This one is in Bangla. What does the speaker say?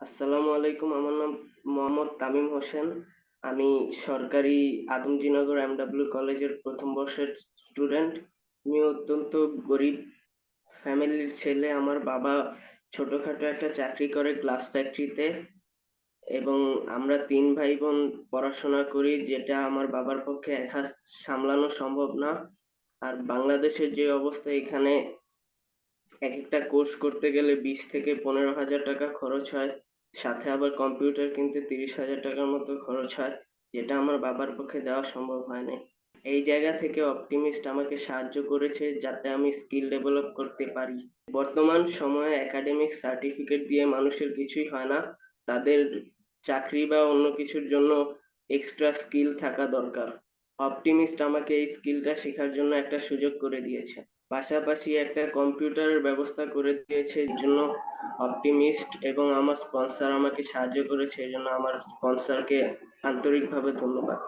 আসসালামু আলাইকুম। আমার নাম মোহাম্মদ তামিম হোসেন। আমি সরকারি আদমজীনগর এমডব্লিউ কলেজের প্রথম বর্ষের স্টুডেন্ট। আমি অত্যন্ত গরিব ফ্যামিলির ছেলে। আমার বাবা ছোটখাটো একটা চাকরি করে গ্লাস ফ্যাক্টরিতে, এবং আমরা তিন ভাই বোন পড়াশোনা করি, যেটা আমার বাবার পক্ষে একা সামলানো সম্ভব না। আর বাংলাদেশের যে অবস্থা, এখানে এক একটা কোর্স করতে গেলে 20 থেকে 15 হাজার টাকা খরচ হয়, সাথে আবার কম্পিউটার কিনতে 30 হাজার টাকার মতো খরচ হয়, যেটা আমার বাবার পক্ষে দেওয়া সম্ভব হয় না। এই জায়গা থেকে অপটিমিস্ট আমাকে সাহায্য করেছে যাতে আমি স্কিল ডেভেলপ করতে পারি। বর্তমান সময়ে একাডেমিক সার্টিফিকেট দিয়ে মানুষের কিছুই হয় না, তাদের চাকরি বা অন্য কিছুর জন্য এক্সট্রা স্কিল থাকা দরকার। অপটিমিস্ট আমাকে এই স্কিলটা শেখার জন্য একটা সুযোগ করে দিয়েছে, পাশাপাশি একটা কম্পিউটারের ব্যবস্থা করে দিয়েছে। এর জন্য অপটিমিস্ট এবং আমার স্পন্সর আমাকে সাহায্য করেছে, এই জন্য আমার স্পন্সরকে আন্তরিকভাবে ধন্যবাদ।